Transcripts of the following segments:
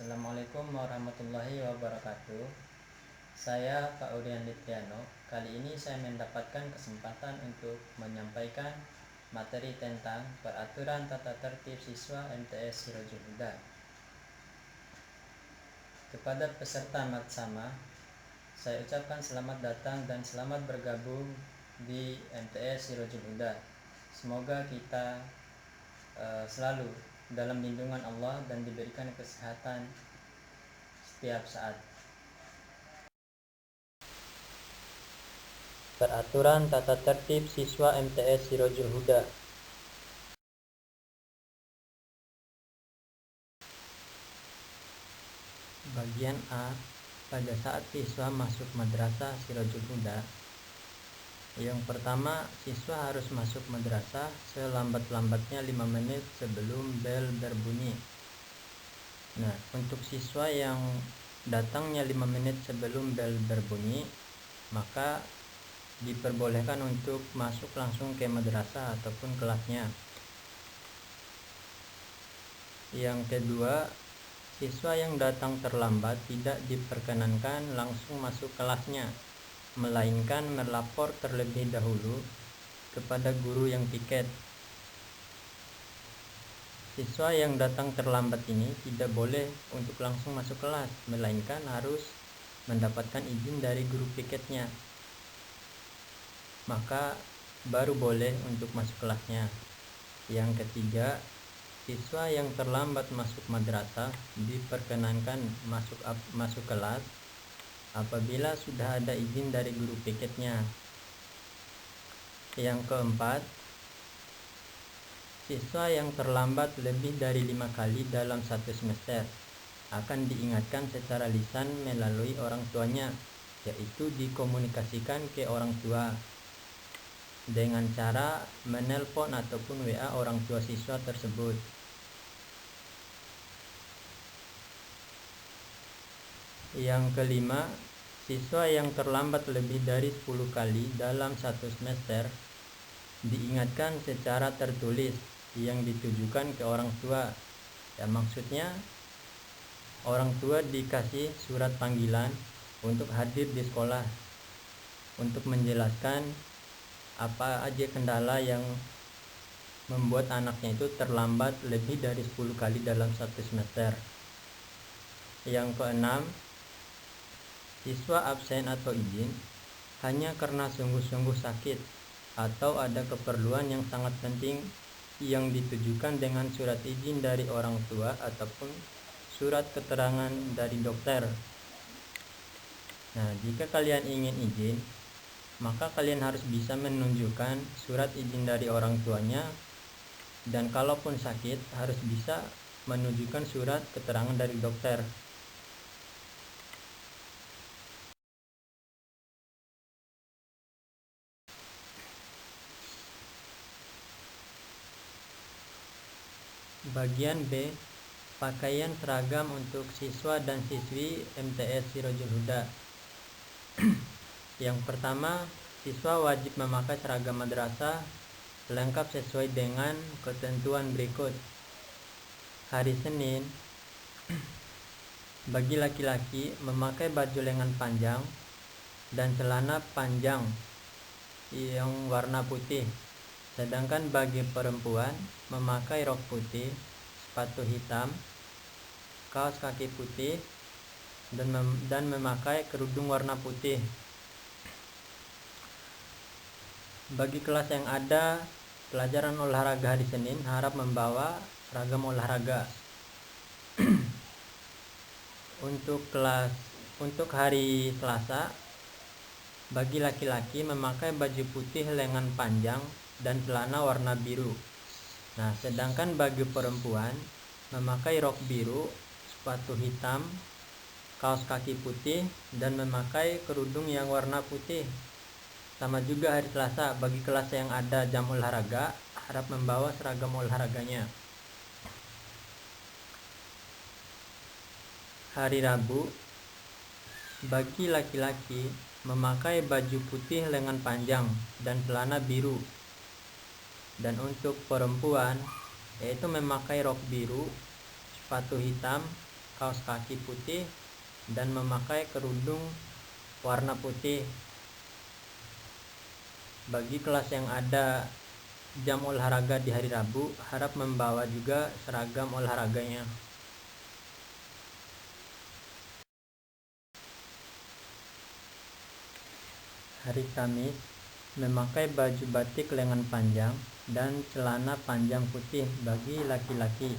Assalamualaikum warahmatullahi wabarakatuh. Saya Pak Udian Litriano. Kali ini saya mendapatkan kesempatan untuk menyampaikan materi tentang peraturan tata tertib siswa MTS Sirojul Huda. Kepada peserta matsama, saya ucapkan selamat datang dan selamat bergabung di MTS Sirojul Huda. Semoga kita selalu dalam lindungan Allah dan diberikan kesehatan setiap saat. Peraturan tata tertib siswa MTS Sirojul Huda. Bagian A. Pada saat siswa masuk madrasah Sirojul Huda, yang pertama, siswa harus masuk madrasah selambat-lambatnya 5 menit sebelum bel berbunyi. Nah, untuk siswa yang datangnya 5 menit sebelum bel berbunyi, maka diperbolehkan untuk masuk langsung ke madrasah ataupun kelasnya. Yang kedua, siswa yang datang terlambat tidak diperkenankan langsung masuk kelasnya, melainkan melapor terlebih dahulu kepada guru yang piket. Siswa yang datang terlambat ini tidak boleh untuk langsung masuk kelas, melainkan harus mendapatkan izin dari guru piketnya, maka baru boleh untuk masuk kelasnya. Yang ketiga, siswa yang terlambat masuk madrasah diperkenankan masuk kelas apabila sudah ada izin dari guru piketnya. Yang keempat, siswa yang terlambat lebih dari 5 kali dalam satu semester akan diingatkan secara lisan melalui orang tuanya, yaitu dikomunikasikan ke orang tua dengan cara menelpon ataupun WA orang tua siswa tersebut. Yang kelima, siswa yang terlambat lebih dari 10 kali dalam satu semester diingatkan secara tertulis yang ditujukan ke orang tua. Ya, maksudnya orang tua dikasih surat panggilan untuk hadir di sekolah untuk menjelaskan apa aja kendala yang membuat anaknya itu terlambat lebih dari 10 kali dalam satu semester. Yang keenam, siswa absen atau izin hanya karena sungguh-sungguh sakit atau ada keperluan yang sangat penting yang ditujukan dengan surat izin dari orang tua ataupun surat keterangan dari dokter. Nah, jika kalian ingin izin, maka kalian harus bisa menunjukkan surat izin dari orang tuanya, dan kalaupun sakit harus bisa menunjukkan surat keterangan dari dokter. Bagian B. Pakaian seragam untuk siswa dan siswi MTS Sirojul Huda. Yang pertama, siswa wajib memakai seragam madrasah lengkap sesuai dengan ketentuan berikut. Hari Senin, bagi laki-laki memakai baju lengan panjang dan celana panjang yang warna putih, sedangkan bagi perempuan memakai rok putih, sepatu hitam, kaos kaki putih, dan memakai kerudung warna putih. Bagi kelas yang ada pelajaran olahraga hari Senin harap membawa seragam olahraga. Untuk hari Selasa, bagi laki-laki memakai baju putih lengan panjang dan celana warna biru. Nah, sedangkan bagi perempuan memakai rok biru, sepatu hitam, kaos kaki putih, dan memakai kerudung yang warna putih. Sama juga hari Selasa, bagi kelas yang ada jam olahraga harap membawa seragam olahraganya. Hari Rabu, bagi laki-laki memakai baju putih lengan panjang dan celana biru, dan untuk perempuan yaitu memakai rok biru, sepatu hitam, kaos kaki putih, dan memakai kerudung warna putih. Bagi kelas yang ada jam olahraga di hari Rabu, harap membawa juga seragam olahraganya. Hari Kamis, memakai baju batik lengan panjang dan celana panjang putih bagi laki-laki.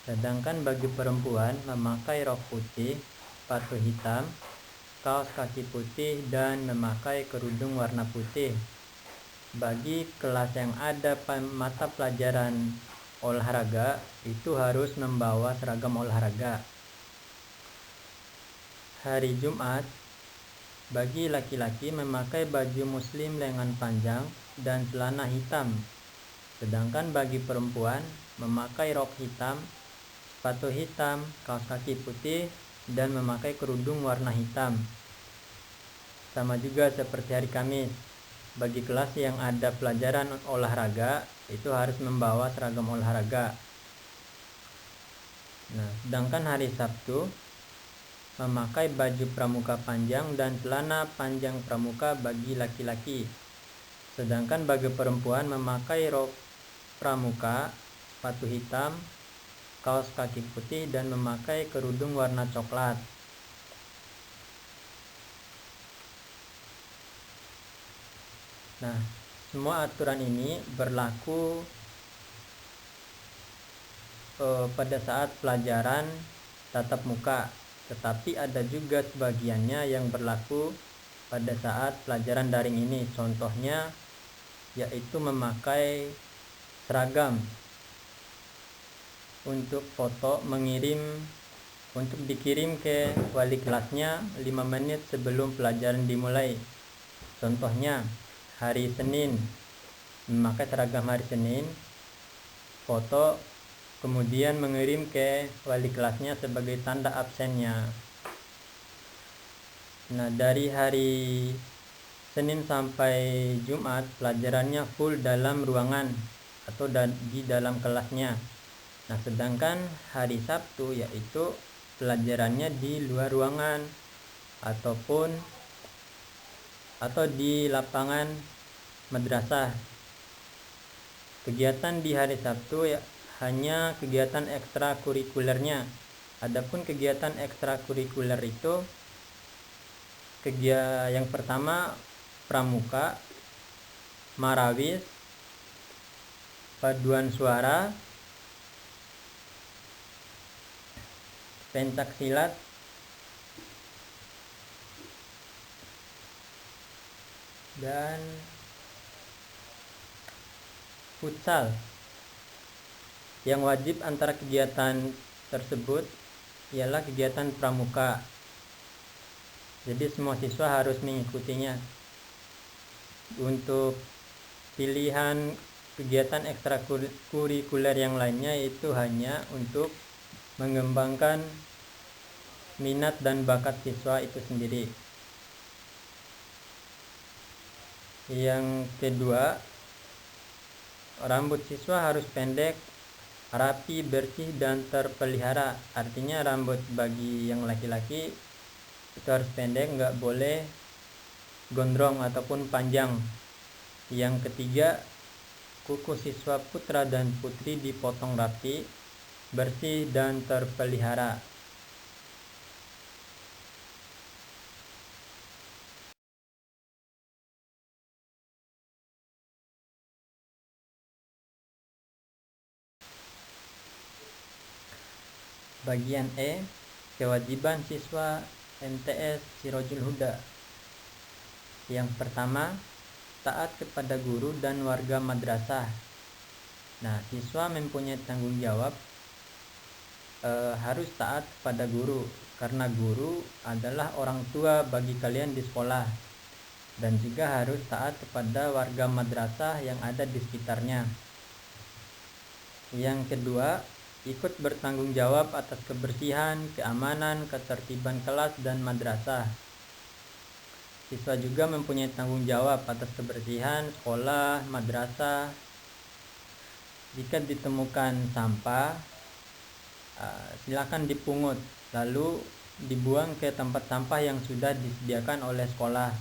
Sedangkan bagi perempuan memakai rok putih, sepatu hitam, kaos kaki putih, dan memakai kerudung warna putih. Bagi kelas yang ada mata pelajaran olahraga, itu harus membawa seragam olahraga. Hari Jumat, bagi laki-laki memakai baju muslim lengan panjang dan celana hitam. Sedangkan bagi perempuan memakai rok hitam, sepatu hitam, kaos kaki putih, dan memakai kerudung warna hitam. Sama juga seperti hari Kamis, bagi kelas yang ada pelajaran olahraga itu harus membawa seragam olahraga. Nah, sedangkan hari Sabtu memakai baju pramuka panjang dan celana panjang pramuka bagi laki-laki. Sedangkan bagi perempuan memakai rok pramuka, sepatu hitam, kaos kaki putih, dan memakai kerudung warna coklat. Nah, semua aturan ini berlaku pada saat pelajaran tatap muka, tetapi ada juga sebagiannya yang berlaku pada saat pelajaran daring ini. Contohnya yaitu memakai seragam untuk foto untuk dikirim ke wali kelasnya 5 menit sebelum pelajaran dimulai. Contohnya hari Senin, memakai seragam hari Senin, foto, kemudian mengirim ke wali kelasnya sebagai tanda absennya. Nah, dari hari Senin sampai Jumat pelajarannya full dalam ruangan atau di dalam kelasnya. Nah, sedangkan hari Sabtu yaitu pelajarannya di luar ruangan atau di lapangan madrasah. Kegiatan di hari Sabtu hanya kegiatan ekstrakurikulernya. Adapun kegiatan ekstrakurikuler itu yang pertama pramuka, marawis, paduan suara, pentak silat, dan futsal. Yang wajib antara kegiatan tersebut ialah kegiatan pramuka. Jadi semua siswa harus mengikutinya. Untuk pilihan kegiatan ekstrakurikuler yang lainnya itu hanya untuk mengembangkan minat dan bakat siswa itu sendiri. Yang kedua, rambut siswa harus pendek, rapi, bersih, dan terpelihara. Artinya rambut bagi yang laki-laki itu harus pendek, nggak boleh gondrong ataupun panjang. Yang ketiga, kuku siswa putra dan putri dipotong rapi, bersih, dan terpelihara. Bagian E, kewajiban siswa MTS Sirojul Huda. Yang pertama, taat kepada guru dan warga madrasah. Nah, siswa mempunyai tanggung jawab harus taat kepada guru, karena guru adalah orang tua bagi kalian di sekolah, dan juga harus taat kepada warga madrasah yang ada di sekitarnya. Yang kedua, ikut bertanggung jawab atas kebersihan, keamanan, ketertiban kelas dan madrasah. Siswa juga mempunyai tanggung jawab atas kebersihan sekolah, madrasah. Jika ditemukan sampah, silakan dipungut lalu dibuang ke tempat sampah yang sudah disediakan oleh sekolah.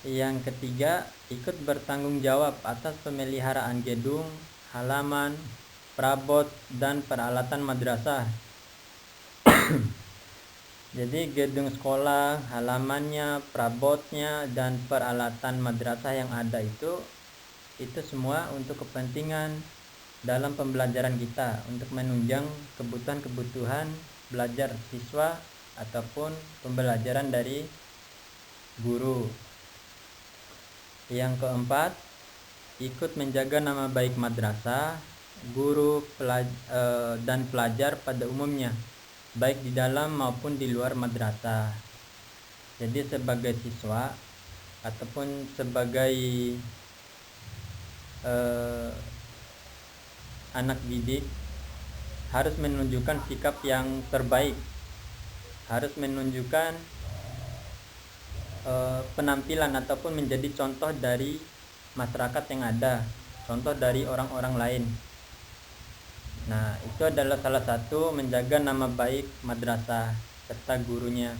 Yang ketiga, ikut bertanggung jawab atas pemeliharaan gedung, halaman, perabot, dan peralatan madrasah. Jadi gedung sekolah, halamannya, perabotnya, dan peralatan madrasah yang ada itu semua untuk kepentingan dalam pembelajaran kita, untuk menunjang kebutuhan-kebutuhan belajar siswa ataupun pembelajaran dari guru. Yang keempat, ikut menjaga nama baik madrasah, guru, dan pelajar pada umumnya, baik di dalam maupun di luar madrasah. Jadi sebagai siswa ataupun sebagai anak didik harus menunjukkan sikap yang terbaik, harus menunjukkan penampilan ataupun menjadi contoh dari masyarakat yang ada, contoh dari orang-orang lain. Nah, itu adalah salah satu menjaga nama baik madrasah serta gurunya.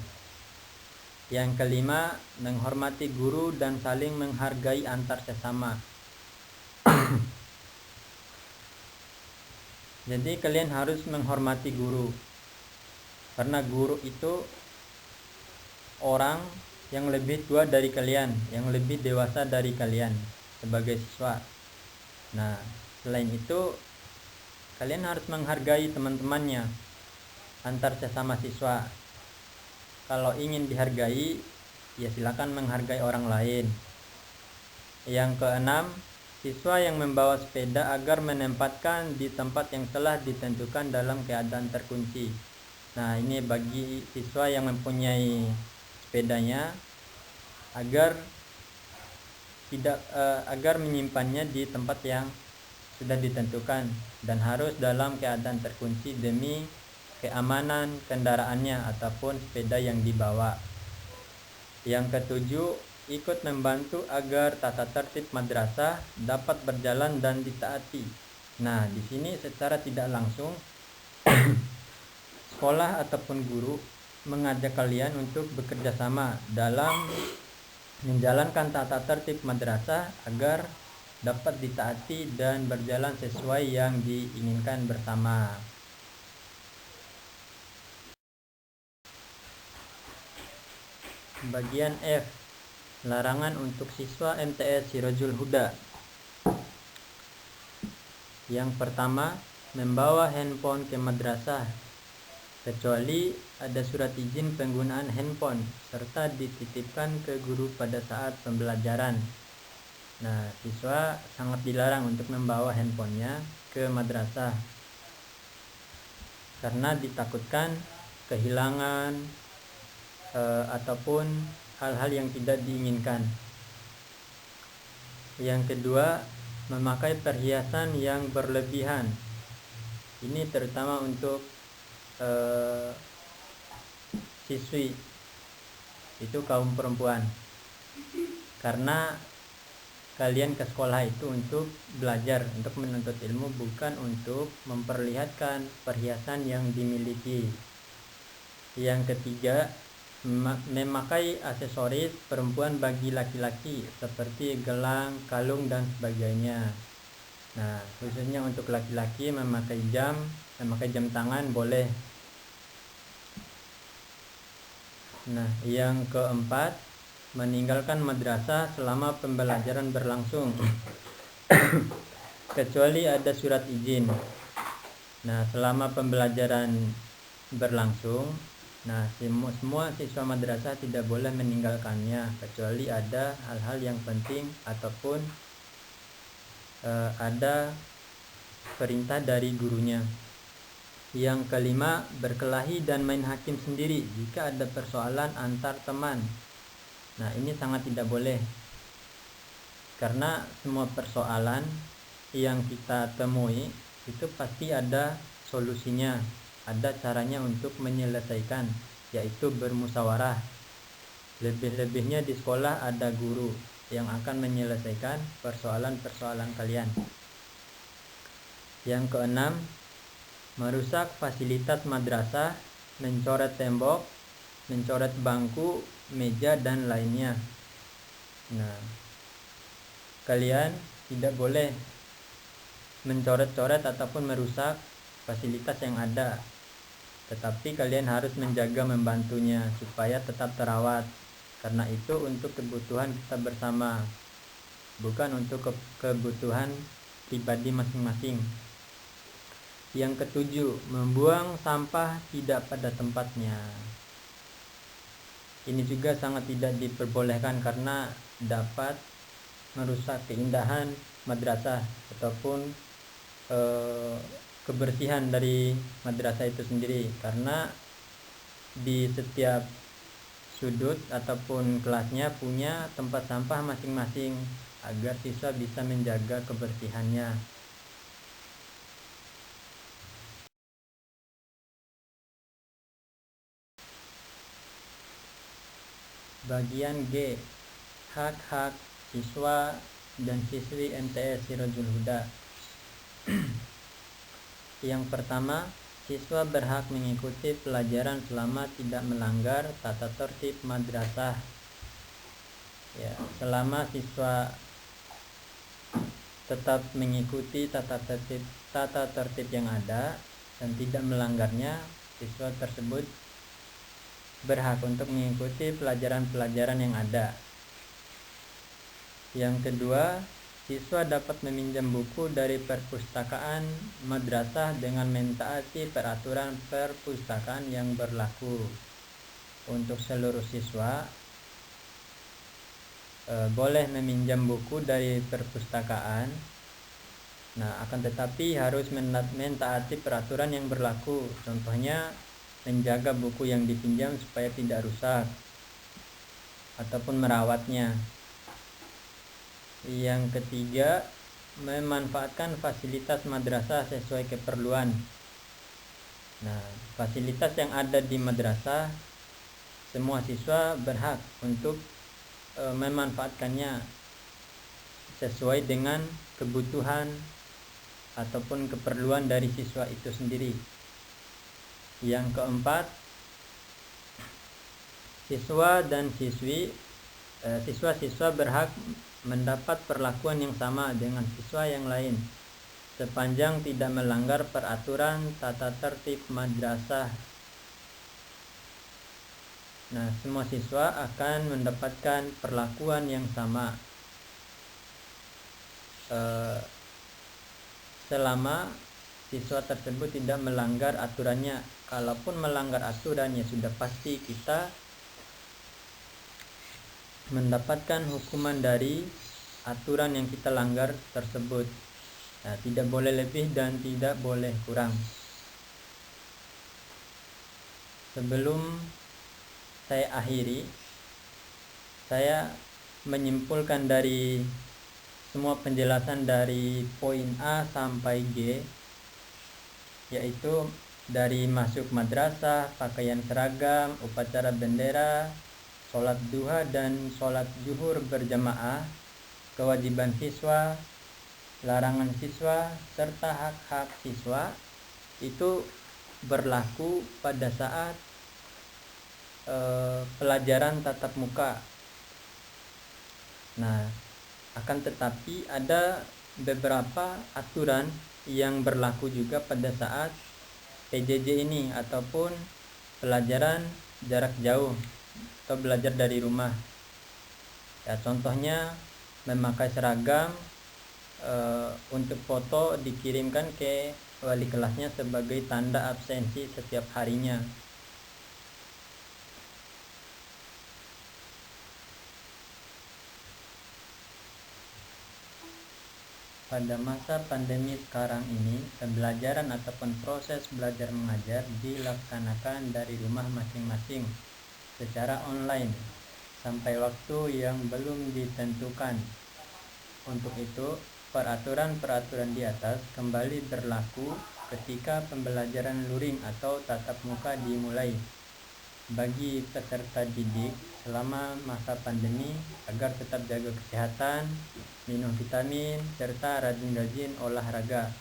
Yang kelima, menghormati guru dan saling menghargai antar sesama. Jadi kalian harus menghormati guru, karena guru itu orang yang lebih tua dari kalian, yang lebih dewasa dari kalian sebagai siswa. Nah, selain itu kalian harus menghargai teman-temannya antar sesama siswa. Kalau ingin dihargai, ya silakan menghargai orang lain. Yang keenam, siswa yang membawa sepeda agar menempatkan di tempat yang telah ditentukan dalam keadaan terkunci. Nah, ini bagi siswa yang mempunyai sepedanya agar menyimpannya di tempat yang sudah ditentukan dan harus dalam keadaan terkunci demi keamanan kendaraannya ataupun sepeda yang dibawa. Yang ketujuh, ikut membantu agar tata tertib madrasah dapat berjalan dan ditaati. Nah, di sini secara tidak langsung sekolah ataupun guru mengajak kalian untuk bekerja sama dalam menjalankan tata tertib madrasah agar dapat ditaati dan berjalan sesuai yang diinginkan bersama. Bagian F, larangan untuk siswa MTS Sirajul Huda. Yang pertama, membawa handphone ke madrasah kecuali ada surat izin penggunaan handphone serta dititipkan ke guru pada saat pembelajaran. Nah, siswa sangat dilarang untuk membawa handphonenya ke madrasah karena ditakutkan kehilangan ataupun hal-hal yang tidak diinginkan. Yang kedua, memakai perhiasan yang berlebihan. Ini terutama untuk siswi, itu kaum perempuan, karena kalian ke sekolah itu untuk belajar, untuk menuntut ilmu, bukan untuk memperlihatkan perhiasan yang dimiliki. Yang ketiga, memakai aksesoris perempuan bagi laki-laki seperti gelang, kalung, dan sebagainya. Nah, khususnya untuk laki-laki memakai jam tangan boleh. Nah, yang keempat, meninggalkan madrasah selama pembelajaran berlangsung kecuali ada surat izin. Nah, selama pembelajaran berlangsung, nah semua siswa madrasah tidak boleh meninggalkannya kecuali ada hal-hal yang penting ataupun ada perintah dari gurunya. Yang kelima, berkelahi dan main hakim sendiri jika ada persoalan antar teman. Nah, ini sangat tidak boleh, karena semua persoalan yang kita temui itu pasti ada solusinya, ada caranya untuk menyelesaikan, yaitu bermusyawarah. Lebih-lebihnya di sekolah ada guru yang akan menyelesaikan persoalan-persoalan kalian. Yang keenam, merusak fasilitas madrasah, mencoret tembok, mencoret bangku, meja, dan lainnya. Nah, kalian tidak boleh mencoret-coret ataupun merusak fasilitas yang ada, tetapi kalian harus menjaga, membantunya supaya tetap terawat, karena itu untuk kebutuhan kita bersama, bukan untuk kebutuhan pribadi masing-masing. Yang ketujuh, membuang sampah tidak pada tempatnya. Ini juga sangat tidak diperbolehkan karena dapat merusak keindahan madrasah ataupun kebersihan dari madrasah itu sendiri, karena di setiap sudut ataupun kelasnya punya tempat sampah masing-masing agar siswa bisa menjaga kebersihannya. Bagian G, hak-hak siswa dan siswi MTS Sirajul Huda. Yang pertama, siswa berhak mengikuti pelajaran selama tidak melanggar tata tertib madrasah. Ya, selama siswa tetap mengikuti tata tertib yang ada dan tidak melanggarnya, siswa tersebut berhak untuk mengikuti pelajaran-pelajaran yang ada. Yang kedua, siswa dapat meminjam buku dari perpustakaan madrasah dengan mentaati peraturan perpustakaan yang berlaku. Untuk seluruh siswa boleh meminjam buku dari perpustakaan. Nah, akan tetapi harus mentaati peraturan yang berlaku. Contohnya, menjaga buku yang dipinjam supaya tidak rusak ataupun merawatnya. Yang ketiga, memanfaatkan fasilitas madrasah sesuai keperluan. Nah, fasilitas yang ada di madrasah, semua siswa berhak untuk memanfaatkannya sesuai dengan kebutuhan ataupun keperluan dari siswa itu sendiri. Yang keempat, siswa dan siswa berhak mendapat perlakuan yang sama dengan siswa yang lain sepanjang tidak melanggar peraturan tata tertib madrasah. Nah, semua siswa akan mendapatkan perlakuan yang sama selama siswa tersebut tidak melanggar aturannya. Kalaupun melanggar aturannya, sudah pasti kita mendapatkan hukuman dari aturan yang kita langgar tersebut. Nah, tidak boleh lebih dan tidak boleh kurang. Sebelum saya akhiri, saya menyimpulkan dari semua penjelasan dari poin A sampai G, yaitu dari masuk madrasah, pakaian seragam, upacara bendera, sholat duha dan sholat zuhur berjamaah, kewajiban siswa, larangan siswa, serta hak-hak siswa itu berlaku pada saat pelajaran tatap muka. Nah, akan tetapi ada beberapa aturan yang berlaku juga pada saat PJJ ini ataupun pelajaran jarak jauh atau belajar dari rumah. Ya, contohnya memakai seragam, untuk foto dikirimkan ke wali kelasnya sebagai tanda absensi setiap harinya. Pada masa pandemi sekarang ini, pembelajaran ataupun proses belajar mengajar dilaksanakan dari rumah masing-masing secara online sampai waktu yang belum ditentukan. Untuk itu, peraturan-peraturan di atas kembali berlaku ketika pembelajaran luring atau tatap muka dimulai bagi peserta didik selama masa pandemi agar tetap jaga kesehatan, minum vitamin, serta rajin-rajin olahraga.